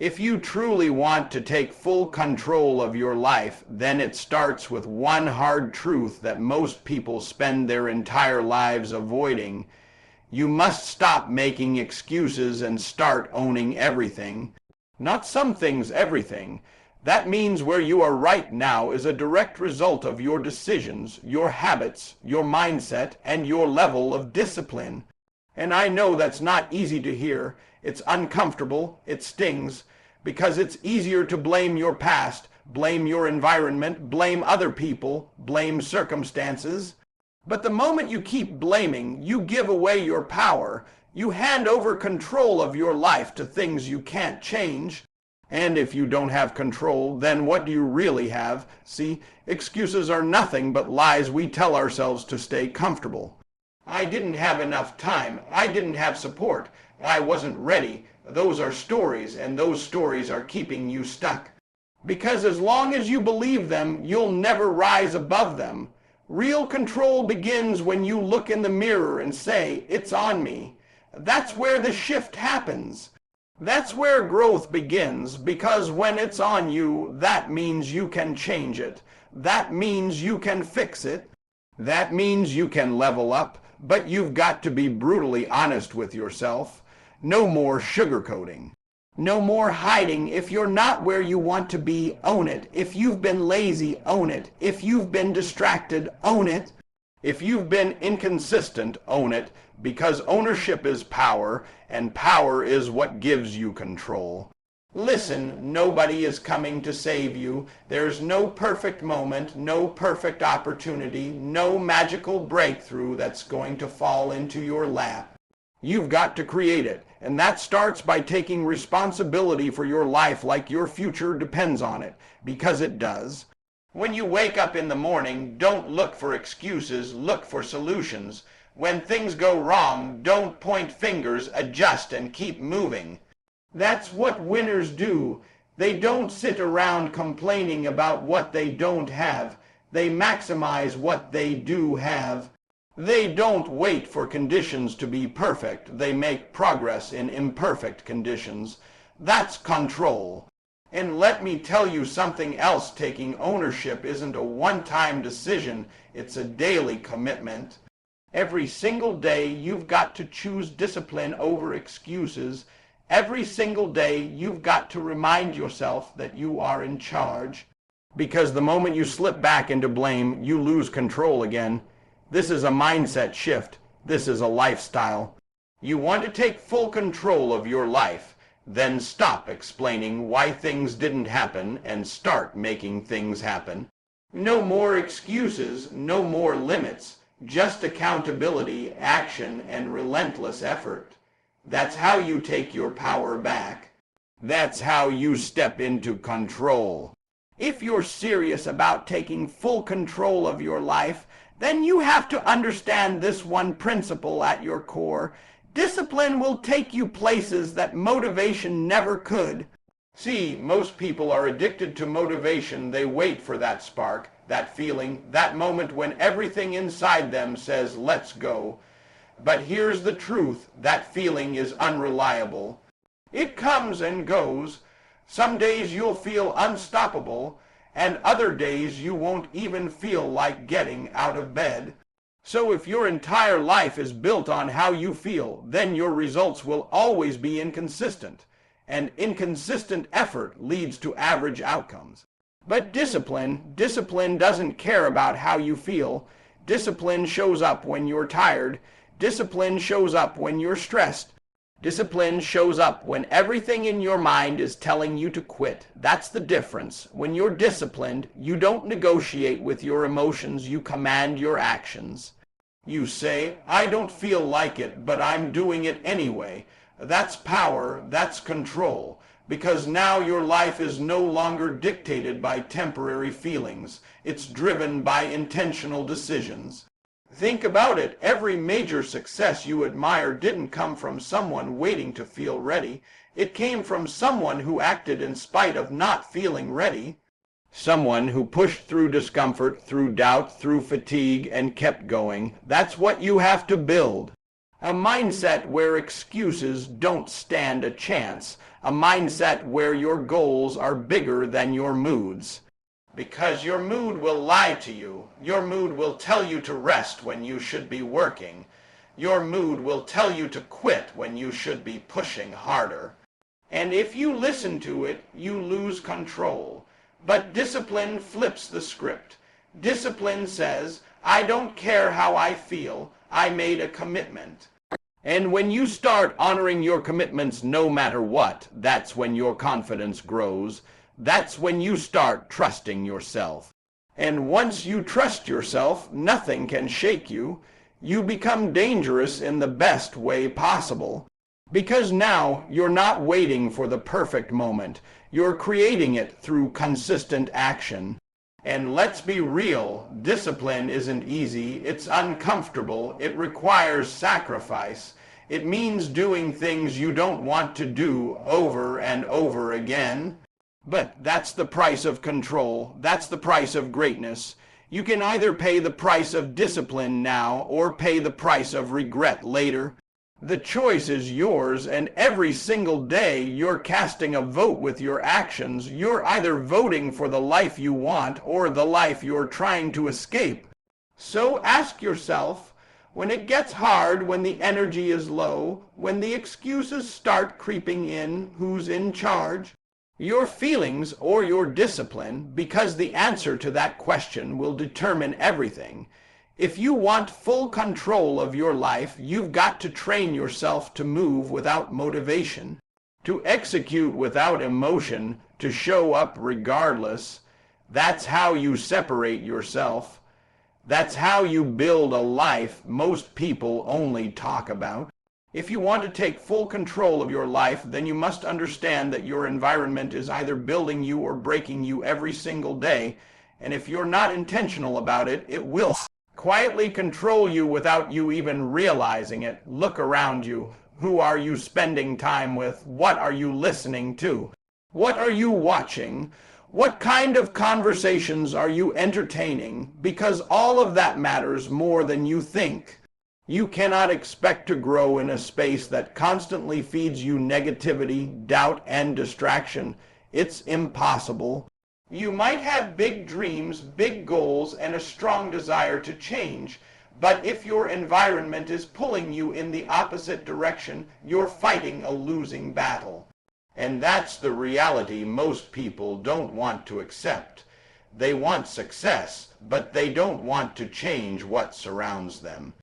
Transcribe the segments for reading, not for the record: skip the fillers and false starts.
If you truly want to take full control of your life, then it starts with one hard truth that most people spend their entire lives avoiding. You must stop making excuses and start owning everything. Not some things, everything. That means where you are right now is a direct result of your decisions, your habits, your mindset, and your level of discipline. And I know that's not easy to hear. It's uncomfortable, it stings, because it's easier to blame your past, blame your environment, blame other people, blame circumstances. But the moment you keep blaming, you give away your power. You hand over control of your life to things you can't change. And if you don't have control, then what do you really have? See, excuses are nothing but lies we tell ourselves to stay comfortable. I didn't have enough time. I didn't have support. I wasn't ready. Those are stories, and those stories are keeping you stuck. Because as long as you believe them, you'll never rise above them. Real control begins when you look in the mirror and say, "It's on me." That's where the shift happens. That's where growth begins, because when it's on you, that means you can change it. That means you can fix it. That means you can level up, but you've got to be brutally honest with yourself. No more sugarcoating. No more hiding. If you're not where you want to be, own it. If you've been lazy, own it. If you've been distracted, own it. If you've been inconsistent, own it, because ownership is power, and power is what gives you control. Listen, nobody is coming to save you. There's no perfect moment, no perfect opportunity, no magical breakthrough that's going to fall into your lap. You've got to create it, and that starts by taking responsibility for your life like your future depends on it, because it does. When you wake up in the morning, don't look for excuses, look for solutions. When things go wrong, don't point fingers, adjust and keep moving. That's what winners do. They don't sit around complaining about what they don't have. They maximize what they do have. They don't wait for conditions to be perfect. They make progress in imperfect conditions. That's control. And let me tell you something else. Taking ownership isn't a one-time decision. It's a daily commitment. Every single day, you've got to choose discipline over excuses. Every single day, you've got to remind yourself that you are in charge. Because the moment you slip back into blame, you lose control again. This is a mindset shift. This is a lifestyle. You want to take full control of your life. Then stop explaining why things didn't happen and start making things happen. No more excuses, no more limits. Just accountability, action, and relentless effort. That's how you take your power back. That's how you step into control. If you're serious about taking full control of your life, then you have to understand this one principle at your core. Discipline will take you places that motivation never could. See, most people are addicted to motivation. They wait for that spark, that feeling, that moment when everything inside them says, "Let's go." But here's the truth. That feeling is unreliable. It comes and goes. Some days you'll feel unstoppable, and other days you won't even feel like getting out of bed. So if your entire life is built on how you feel, then your results will always be inconsistent. And inconsistent effort leads to average outcomes. But discipline doesn't care about how you feel. Discipline shows up when you're tired. Discipline shows up when you're stressed. Discipline shows up when everything in your mind is telling you to quit. That's the difference. When you're disciplined, you don't negotiate with your emotions, you command your actions. You say, "I don't feel like it, but I'm doing it anyway." That's power, that's control, because now your life is no longer dictated by temporary feelings. It's driven by intentional decisions. Think about it. Every major success you admire didn't come from someone waiting to feel ready. It came from someone who acted in spite of not feeling ready. Someone who pushed through discomfort, through doubt, through fatigue, and kept going. That's what you have to build. A mindset where excuses don't stand a chance. a mindset where your goals are bigger than your moods. Because your mood will lie to you. Your mood will tell you to rest when you should be working. Your mood will tell you to quit when you should be pushing harder. And if you listen to it, you lose control. But discipline flips the script. Discipline says, I don't care how I feel, I made a commitment. And when you start honoring your commitments no matter what, that's when your confidence grows. That's when you start trusting yourself. And once you trust yourself, nothing can shake you. You become dangerous in the best way possible. Because now you're not waiting for the perfect moment. You're creating it through consistent action. And let's be real, discipline isn't easy, it's uncomfortable, it requires sacrifice. It means doing things you don't want to do over and over again. But that's the price of control, that's the price of greatness. You can either pay the price of discipline now or pay the price of regret later. The choice is yours, and every single day you're casting a vote with your actions. You're either voting for the life you want or the life you're trying to escape. So ask yourself, when it gets hard, when the energy is low, when the excuses start creeping in, who's in charge? Your feelings or your discipline, because the answer to that question will determine everything. If you want full control of your life, you've got to train yourself to move without motivation, to execute without emotion, to show up regardless. That's how you separate yourself. That's how you build a life most people only talk about. If you want to take full control of your life, then you must understand that your environment is either building you or breaking you every single day. And if you're not intentional about it, it will quietly control you without you even realizing it. Look around you. Who are you spending time with? What are you listening to? What are you watching? What kind of conversations are you entertaining? Because all of that matters more than you think. You cannot expect to grow in a space that constantly feeds you negativity, doubt, and distraction. It's impossible. You might have big dreams, big goals, and a strong desire to change, but if your environment is pulling you in the opposite direction, you're fighting a losing battle. And that's the reality most people don't want to accept. They want success, but they don't want to change what surrounds them.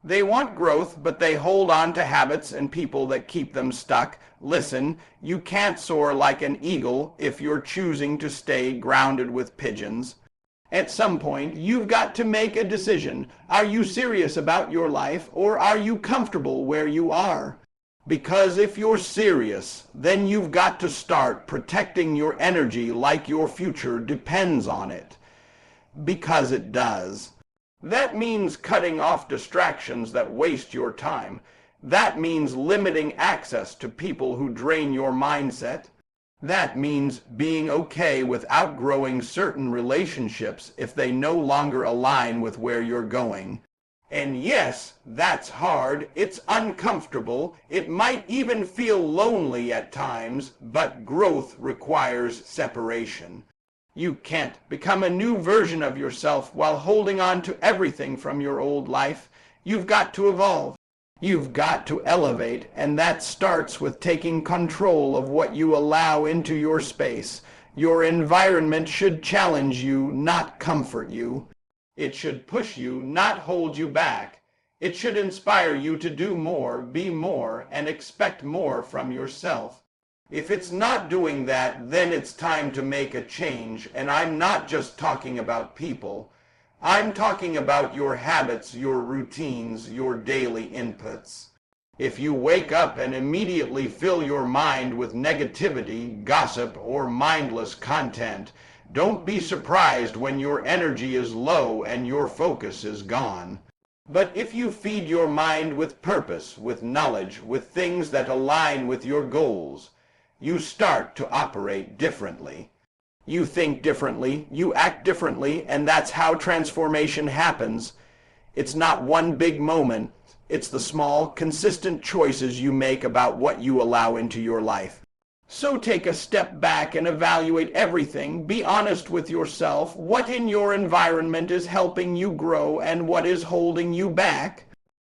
They want growth, but they hold on to habits and people that keep them stuck. Listen, you can't soar like an eagle if you're choosing to stay grounded with pigeons. At some point, you've got to make a decision. Are you serious about your life, or are you comfortable where you are? Because if you're serious, then you've got to start protecting your energy like your future depends on it. Because it does. That means cutting off distractions that waste your time. That means limiting access to people who drain your mindset. That means being okay with outgrowing certain relationships if they no longer align with where you're going. And yes, that's hard. It's uncomfortable. It might even feel lonely at times, but growth requires separation. You can't become a new version of yourself while holding on to everything from your old life. You've got to evolve. You've got to elevate, and that starts with taking control of what you allow into your space. Your environment should challenge you, not comfort you. It should push you, not hold you back. It should inspire you to do more, be more, and expect more from yourself. If it's not doing that, then it's time to make a change, and I'm not just talking about people. I'm talking about your habits, your routines, your daily inputs. If you wake up and immediately fill your mind with negativity, gossip, or mindless content, don't be surprised when your energy is low and your focus is gone. But if you feed your mind with purpose, with knowledge, with things that align with your goals, you start to operate differently. You think differently, you act differently, and that's how transformation happens. It's not one big moment. It's the small, consistent choices you make about what you allow into your life. So take a step back and evaluate everything. Be honest with yourself. What in your environment is helping you grow and what is holding you back?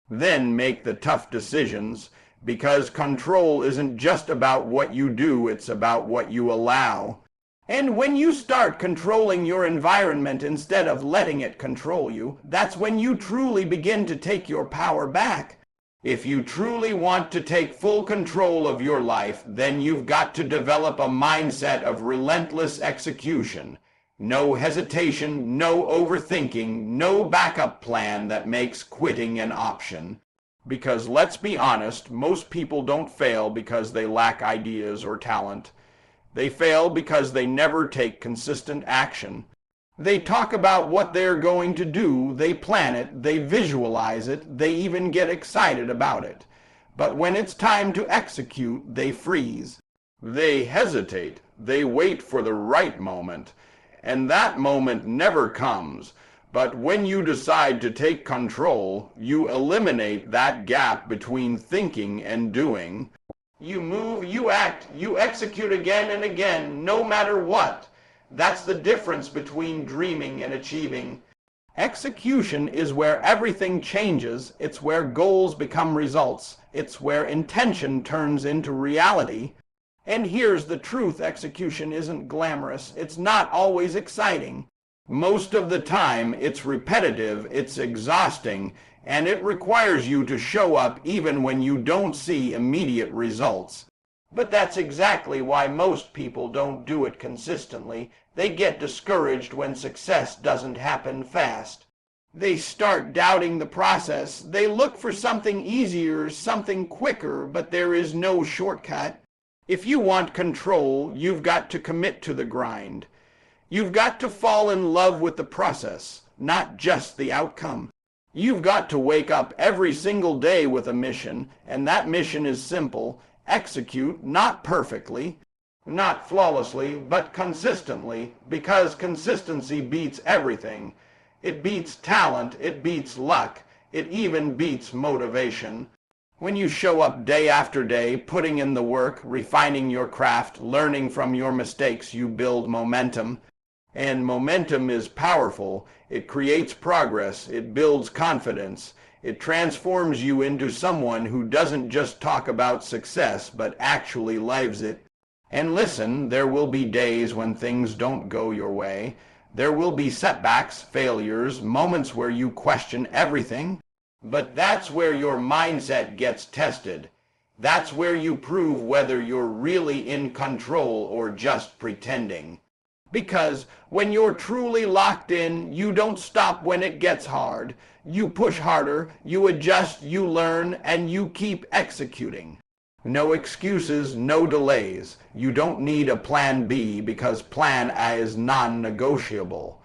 Then make the tough decisions, because control isn't just about what you do, it's about what you allow. And when you start controlling your environment instead of letting it control you, that's when you truly begin to take your power back. If you truly want to take full control of your life, then you've got to develop a mindset of relentless execution. No hesitation, no overthinking, no backup plan that makes quitting an option. Because let's be honest, most people don't fail because they lack ideas or talent. They fail because they never take consistent action. They talk about what they're going to do, they plan it, they visualize it, they even get excited about it. But when it's time to execute, they freeze. They hesitate, they wait for the right moment, and that moment never comes. But when you decide to take control, you eliminate that gap between thinking and doing. You move, you act, you execute again and again, no matter what. That's the difference between dreaming and achieving. Execution is where everything changes. It's where goals become results. It's where intention turns into reality. And here's the truth: execution isn't glamorous. It's not always exciting. Most of the time, it's repetitive, it's exhausting, and it requires you to show up even when you don't see immediate results. But that's exactly why most people don't do it consistently. They get discouraged when success doesn't happen fast. They start doubting the process. They look for something easier, something quicker, but there is no shortcut. If you want control, you've got to commit to the grind. You've got to fall in love with the process, not just the outcome. You've got to wake up every single day with a mission, and that mission is simple: execute, not perfectly, not flawlessly, but consistently, because consistency beats everything. It beats talent, it beats luck, it even beats motivation. When you show up day after day, putting in the work, refining your craft, learning from your mistakes, you build momentum. And momentum is powerful. It creates progress. It builds confidence. It transforms you into someone who doesn't just talk about success, but actually lives it. And listen, there will be days when things don't go your way. There will be setbacks, failures, moments where you question everything. But that's where your mindset gets tested. That's where you prove whether you're really in control or just pretending. Because when you're truly locked in, you don't stop when it gets hard. You push harder, you adjust, you learn, and you keep executing. No excuses, no delays. You don't need a plan B, because plan A is non-negotiable.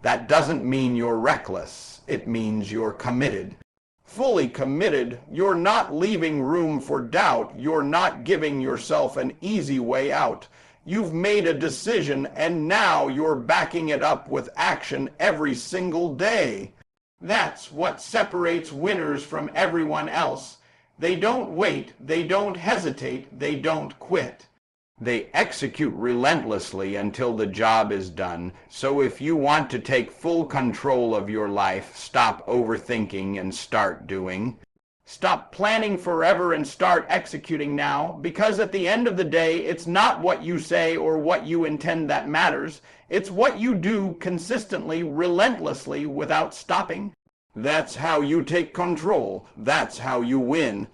That doesn't mean you're reckless. It means you're committed. Fully committed, you're not leaving room for doubt. You're not giving yourself an easy way out. You've made a decision, and now you're backing it up with action every single day. That's what separates winners from everyone else. They don't wait, they don't hesitate, they don't quit. They execute relentlessly until the job is done. So if you want to take full control of your life, stop overthinking and start doing. Stop planning forever and start executing now, because at the end of the day, it's not what you say or what you intend that matters. It's what you do consistently, relentlessly, without stopping. That's how you take control. That's how you win.